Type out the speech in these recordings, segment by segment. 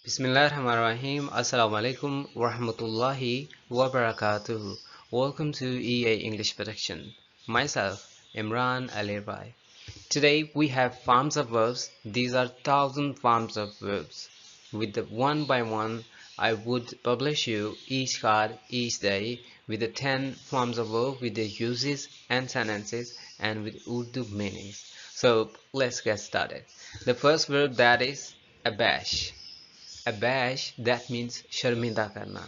Bismillahirrahmanirrahim. Assalamu alaikum warahmatullahi wabarakatuh. Welcome to EA English Production. Myself, Imran Alirai. Today we have forms of verbs. These are 1,000 forms of verbs. With the one by one, I would publish you each card each day with the 10 forms of verb with their uses and sentences and with Urdu meanings. So let's get started. The first verb that is abash. Abash that means शर्मिंदा करना।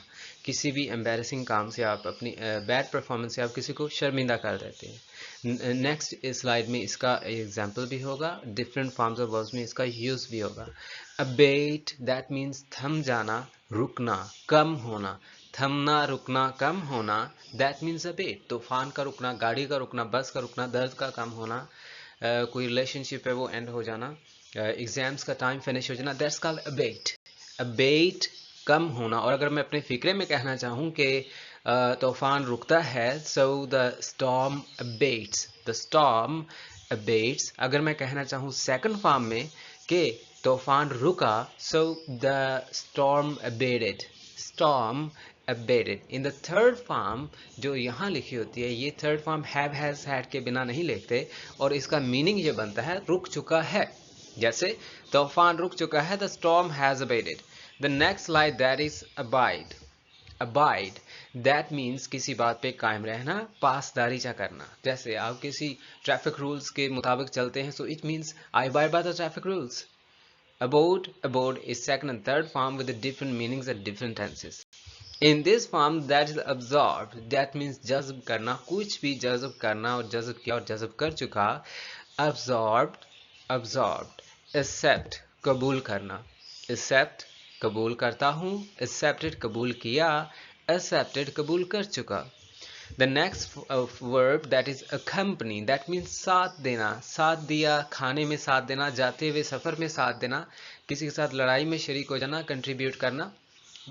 किसी भी embarrassing काम से आप अपनी bad performance से आप किसी को शर्मिंदा कर देते हैं। नेक्स्ट स्लाइड में इसका एग्जांपल भी होगा, डिफरेंट फॉर्म्स ऑफ वर्ब्स में इसका यूज भी होगा। अबेट दैट मीन्स थम जाना, रुकना, कम होना। थमना, रुकना, कम होना दैट मीन्स अबेट। तूफान का रुकना, गाड़ी का रुकना, बस का रुकना, दर्द का कम होना, कोई रिलेशनशिप है वो एंड हो जाना, एग्जाम्स का टाइम फिनिश हो जाना, दैट्स कॉल्ड अबेट। अबेट कम होना। और अगर मैं अपने फिक्रे में कहना चाहूँ कि तूफान रुकता है, so the storm abets, the storm abets. अगर मैं कहना चाहूँ सेकंड फॉर्म में कि तूफान रुका, so the storm abetted, storm abetted. In the third form जो यहाँ लिखी होती है, ये third form have has had के बिना नहीं लिखते और इसका मीनिंग ये बनता है रुक चुका है। जैसे तूफान रुक चुका है, the storm has abetted. The next slide that is abide. Abide that means किसी बात पे कायम रहना, पासदारीचा करना। जैसे आप किसी ट्रैफिक रूल्स के मुताबिक चलते हैं, so it means I abide by the traffic rules. Abode is second and third form with the different meanings and different tenses. In this form that is absorbed, that means जज़्ब करना, कुछ भी जज़्ब करना और जज़्ब किया और जज़्ब कर चुका। Absorbed. Accept कबूल करना, accept कबूल करता हूँ, accepted कबूल किया, accepted कबूल कर चुका। The next verb that is accompany, that means साथ देना, साथ दिया, खाने में साथ देना, जाते हुए सफ़र में साथ देना, किसी के साथ लड़ाई में शरीक हो जाना, कंट्रीब्यूट करना,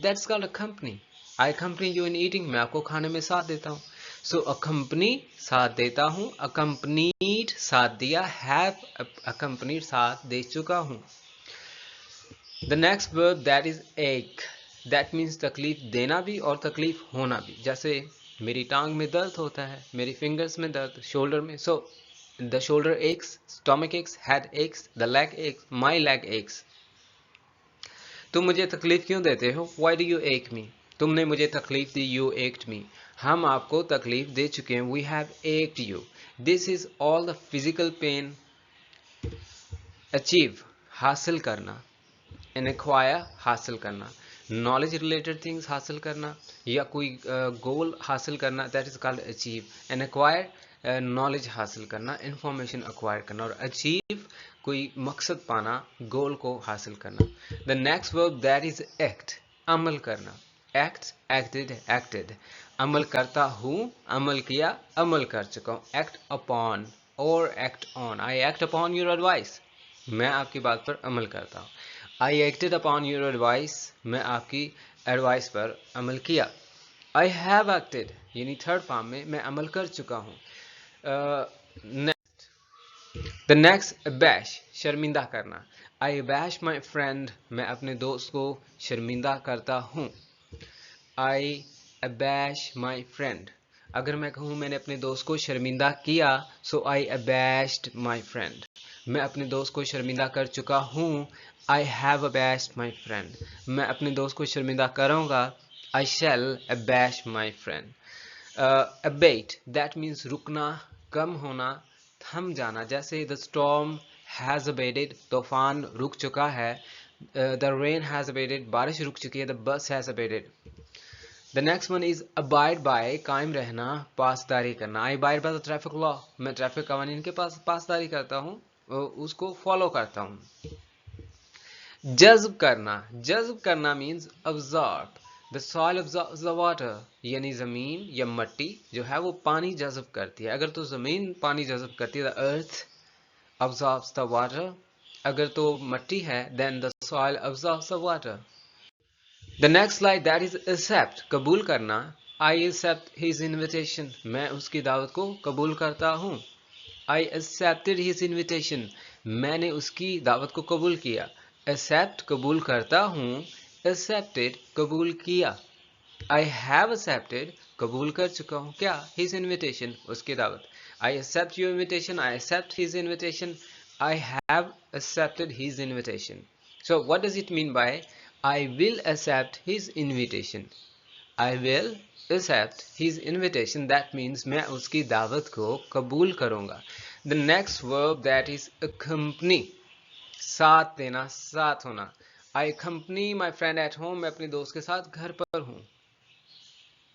that's called accompany. I accompany you in eating, मैं आपको खाने में साथ देता हूँ। So accompany साथ देता हूँ, accompanied साथ दिया, have accompanied साथ दे चुका हूँ। The next verb that is ache, that means तकलीफ देना भी और तकलीफ होना भी। जैसे मेरी टांग में दर्द होता है, मेरी फिंगर्स में दर्द, शोल्डर में, so the shoulder aches, stomach aches, head aches, the leg aches, my leg aches. तुम मुझे तकलीफ क्यों देते हो? Why do you ache me? तुमने मुझे तकलीफ दी, you ached me. हम आपको तकलीफ दे चुके हैं, we have ached you. This is all the physical pain. Achieve हासिल करना, एन एक्वायर हासिल करना, नॉलेज रिलेटेड थिंग्स हासिल करना या कोई गोल हासिल करना, that is called achieve. An acquire knowledge हासिल करना, इंफॉर्मेशन एक्वायर करना, और अचीव कोई मकसद पाना, गोल को हासिल करना। The next verb that is act, अमल करना, एक्ट, एक्टेड, एक्टेड। अमल करता हूँ, अमल किया, अमल कर चुका हूँ। एक्ट अपॉन और act on, I act upon your advice, मैं आपकी बात पर अमल करता हूँ। I acted upon your advice, मैं आपकी एडवाइस पर अमल किया। I have acted, यानी थर्ड फॉर्म में मैं अमल कर चुका हूँ। The next abash, शर्मिंदा करना। I abash my friend, मैं अपने दोस्त को शर्मिंदा करता हूँ। I abash my friend, अगर मैं कहूँ मैंने अपने दोस्त को शर्मिंदा किया, so I abashed my friend, मैं अपने दोस्त को शर्मिंदा कर चुका हूँ। I have abashed my friend, मैं अपने दोस्त को शर्मिंदा करूँगा। I shall abash my friend. Abate, that means रुकना, कम होना, थम जाना। जैसे the storm has abated, तूफान रुक चुका है। The rain has abated, बारिश रुक चुकी है। The bus has abated. The next one is abide by, कायम रहना, पासदारी करना। I abide by the traffic law, मैं ट्रैफिक कानून के पासदारी करता हूँ, उसको फॉलो करता हूँ। जज्ब करना means absorb. The soil absorbs the water, यानी जमीन या मट्टी जो है वो पानी जज्ब करती है। अगर तो जमीन पानी जज्ब करती है, the earth absorbs the water. अगर तो मट्टी है, then the soil absorbs the water. The next slide that is accept, कबूल करना। I accept his invitation, मैं उसकी दावत को कबूल करता हूँ। I accepted his invitation, मैंने उसकी दावत को कबूल किया। Accept कबूल करता हूँ, accepted कबूल किया. I have accepted कबूल कर चुका हूँ क्या? His invitation उसकी दावत. I accept your invitation. I accept his invitation. I have accepted his invitation. So what does it mean by I will accept his invitation? I will accept his invitation. That means मैं उसकी दावत को कबूल करूँगा. The next verb that is accompany. साथ देना, साथ होना. I accompany my friend at home. मैं अपने दोस्त के साथ घर पर हूँ.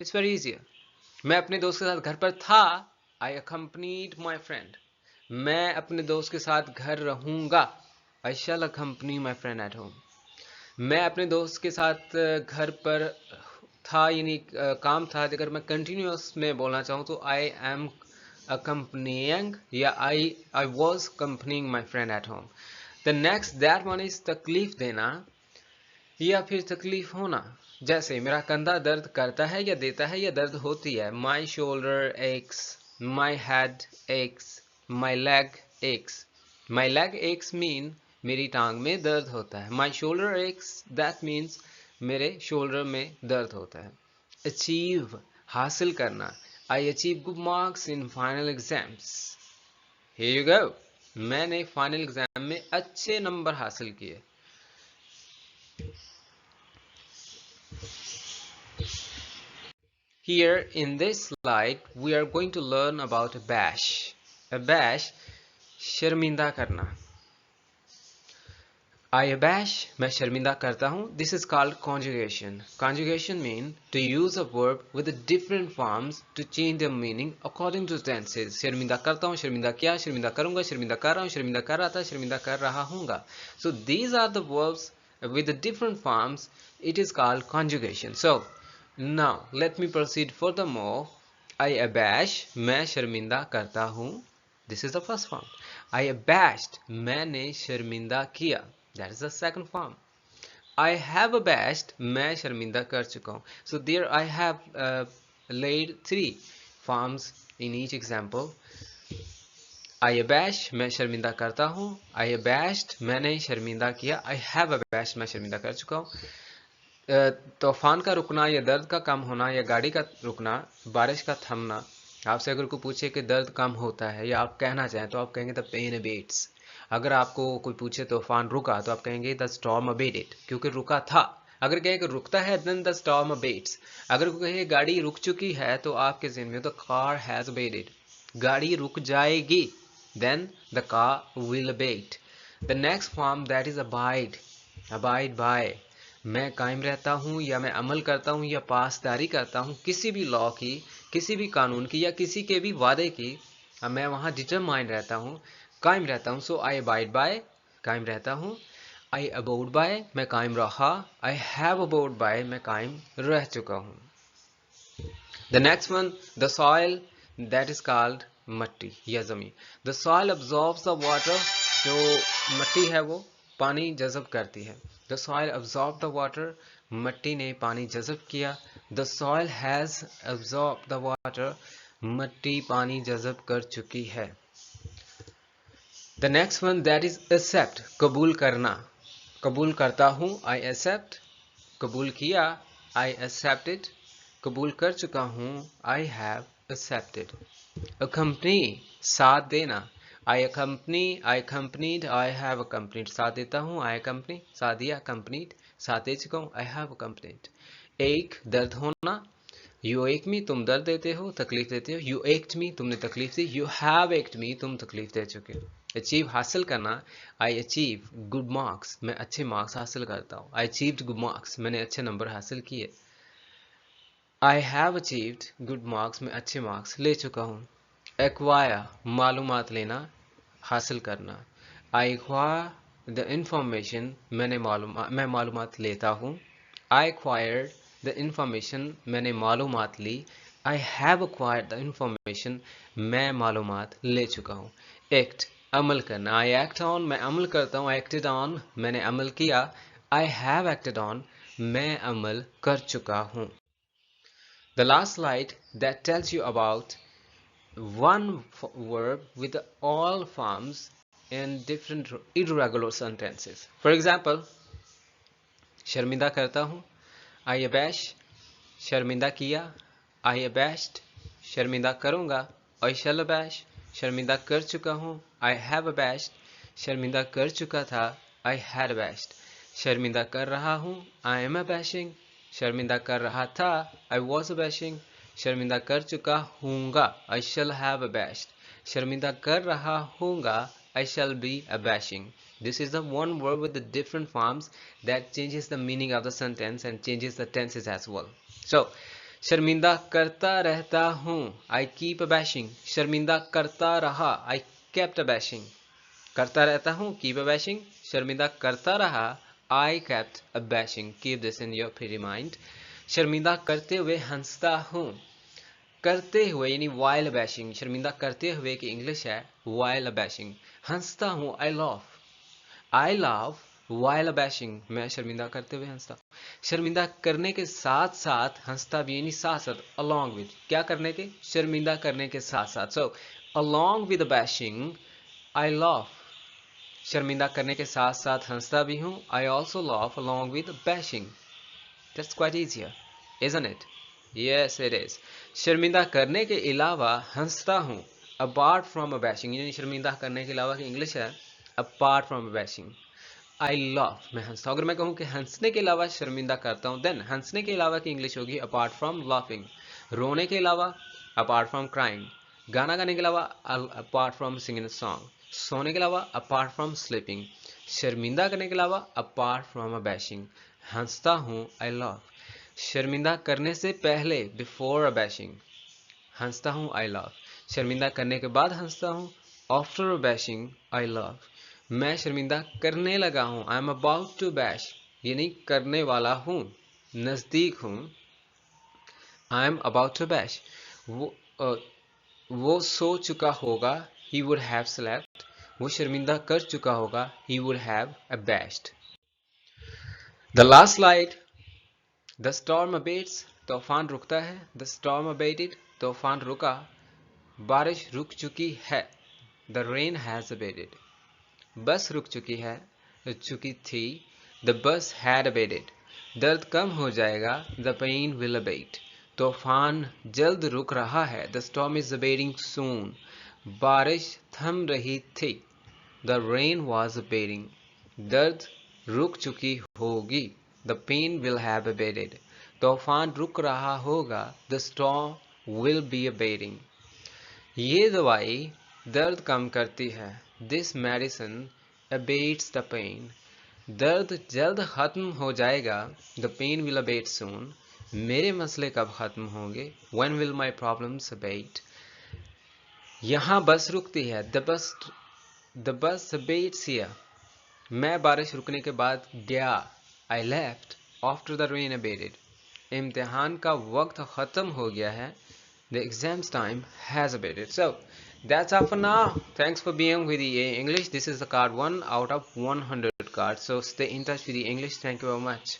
It's very easy. मैं अपने दोस्त के साथ घर पर था. I accompanied my friend. मैं अपने दोस्त के साथ घर रहूँगा. I shall accompany my friend at home. मैं अपने दोस्त के साथ घर पर था यानी काम था. अगर मैं कंटिन्यूअस में बोलना चाहूँ तो I am accompanying या I was accompanying my friend at home. The next that one is तकलीफ देना या फिर तकलीफ होना. जैसे मेरा कंधा दर्द करता है या देता है या दर्द होती है. My shoulder aches, my head aches, my leg aches. My leg aches mean मेरी टांग में दर्द होता है. My shoulder aches that means मेरे शोल्डर में दर्द होता है. Achieve हासिल करना. I achieve good marks in final exams. Here you go. मैंने फाइनल एग्जाम में अच्छे नंबर हासिल किए. Here in this slide we are going to learn about a bash. A bash शर्मिंदा करना. I abash मैं शर्मिंदा करता हूँ. This is called conjugation. Conjugation mean to use a verb with the different forms to change their meaning according to tenses. शर्मिंदा करता हूँ, शर्मिंदा किया, शर्मिंदा करूँगा, शर्मिंदा कर रहा हूँ, शर्मिंदा कर रहा था, शर्मिंदा कर रहा हूँगा. So these are the verbs with the different forms. It is called conjugation. So now let me proceed furthermore. I abash मैं शर्मिंदा करता हूँ. This is the first form. I abashed मैंने शर्मिंदा किया. That is the second form. I have abashed मैं शर्मिंदा कर चुका हूँ. So there I have laid three forms in each example. I abash मैं शर्मिंदा करता हूँ. I abashed मैंने शर्मिंदा किया. I have abashed मैं शर्मिंदा कर चुका हूँ. तूफान का रुकना या दर्द का कम होना या गाड़ी का रुकना, बारिश का थमना. आपसे अगर कोई पूछे कि दर्द कम होता है या आप कहना चाहें तो आप कहेंगे द पेन अबेट्स. अगर आपको कोई पूछे तूफान रुका तो आप कहेंगे द स्टॉर्म अबेटेड क्योंकि रुका था. अगर कहे कि रुकता है देन द स्टॉर्म अबेट्स. अगर कोई कहे गाड़ी रुक चुकी है तो आपके ज़हन में द कार हैज अबेटेड. गाड़ी रुक जाएगी then the car will abate. The next form that is abide. Abide by मैं कायम रहता हूँ या मैं अमल करता हूँ या पासदारी करता हूँ किसी भी लॉ की, किसी भी कानून की या किसी के भी वादे की. मैं वहाँ डिटरमाइंड रहता हूँ, कायम रहता हूँ. सो आई अबाइड बाय कायम रहता हूँ. आई अबाउड बाय मैं कायम रहा. आई हैव अबाउड बाय मैं कायम रह चुका हूँ. The next one the soil that is called मट्टी या जमीन. The soil absorbs the water. जो मट्टी है वो पानी जज़ब करती है. The soil absorb the water मट्टी ने पानी जज़ब किया. The soil has absorb the water मट्टी पानी जज़ब कर चुकी है. The next one that is accept कबूल करना. कबूल करता हूँ. आई एक्सेप्ट कबूल किया. आई एक्सेप्टेड कबूल कर चुका हूँ. I have accepted. अकम्पनी साथ देना. I accompany, I accompanied, I have accompanied. साथ देता हूँ. I accompany साथ दिया. Accompanied साथ दे चुका हूँ. I have accompanied. एक दर्द होना. You ache me तुम दर्द देते हो, तकलीफ देते हो. You ached me तुमने तकलीफ दी. You have ached me तुम तकलीफ दे चुके हो. Achieve हासिल करना. I achieve good marks मैं अच्छे मार्क्स हासिल करता हूँ. I achieved good marks मैंने अच्छे नंबर हासिल किए. I have achieved good marks मैं अच्छे मार्क्स ले चुका हूँ. Acquire मालूमात लेना, हासिल करना. I acquire the information मैं मालूमात लेता हूँ. I acquired the information मैंने मालूमात ली. I have acquired the information मैं मालूमात ले चुका हूँ. Act अमल करना. I act on मैं अमल करता हूँ. I acted on मैंने अमल किया. I have acted on मैं अमल कर चुका हूँ. The last slide that tells you about one verb with all forms and different irregular sentences. For example, शर्मिंदा करता हूँ, I abash, शर्मिंदा किया, I abashed, शर्मिंदा करूँगा, I shall abash, शर्मिंदा कर चुका हूँ, I have abashed, शर्मिंदा कर चुका था, I had abashed, शर्मिंदा कर रहा हूँ, I am abashing, शर्मिंदा कर रहा था, I was abashing, शर्मिंदा कर चुका हूँगा, I shall have abashed, शर्मिंदा कर रहा हूँगा, I shall be abashing. This is the one word with the different forms that changes the meaning of the sentence and changes the tenses as well. So, शर्मिंदा करता रहता हूँ, I keep abashing. शर्मिंदा करता रहा, I kept abashing. करता रहता हूँ, keep abashing. शर्मिंदा करता रहा, I kept abashing. Keep this in your pretty mind. शर्मिंदा करते हुए हंसता हूँ, करते हुए यानी while abashing. शर्मिंदा करते हुए की इंग्लिश है while abashing. हंसता हूँ, I laugh while abashing. मैं शर्मिंदा करते हुए हंसता हूँ. शर्मिंदा करने के साथ साथ हंसता भी यानी साथ साथ along with. क्या करने के? शर्मिंदा करने के साथ साथ. So along with abashing, I laugh. शर्मिंदा करने के साथ साथ हंसता भी हूँ. I also laugh along with abashing. That's quite easier, isn't it? Yes, it is. शर्मिंदा करने के अलावा हंसता हूँ. Apart from abashing, यानी शर्मिंदा करने के अलावा की इंग्लिश है apart from abashing. I laugh, मैं हंसता हूँ. अगर मैं कहूँ कि हंसने के अलावा शर्मिंदा करता हूँ, then हंसने के अलावा की इंग्लिश होगी apart from laughing. रोने के अलावा apart from crying. गाना गाने के अलावा apart from singing a song. सोने के अलावा apart from sleeping. शर्मिंदा करने के अलावा apart from abashing. हंसता हूँ, I laugh. शर्मिंदा करने से पहले बिफोर अबैशिंग, हंसता हूँ, आई लव. शर्मिंदा करने के बाद हंसता हूँ, आफ्टर अबैशिंग, आई लव. मैं शर्मिंदा करने लगा हूँ, I am about to bash, यानी करने वाला हूँ, नज़दीक हूँ. I am about to bash. वो सो चुका होगा, ही वुड हैव स्लेप्ट. वो शर्मिंदा कर चुका होगा, he would have abashed. The last slide. The storm abates, तूफान रुकता है. The storm abated, तूफान रुका. बारिश रुक चुकी है. The rain has abated. बस रुक चुकी है, रुक चुकी थी. The bus had abated. दर्द कम हो जाएगा. The pain will abate. तूफान जल्द रुक रहा है. The storm is abating soon. बारिश थम रही थी. The rain was abating. दर्द रुक चुकी होगी. The pain will have abated. तूफान रुक रहा होगा. The storm will be abating. ये दवाई दर्द कम करती है. This medicine abates the pain. दर्द जल्द खत्म हो जाएगा. The pain will abate soon. मेरे मसले कब खत्म होंगे? When will my problems abate? यहाँ बस रुकती है. The bus abates here. मैं बारिश रुकने के बाद गया. I left after the rain abated. इम्तिहान का वक्त ख़त्म हो गया है. The exam's time has abated. So that's all for now. Thanks for being with EA English. This is the card 1 out of 100 cards. So stay in touch with the English. Thank you very much.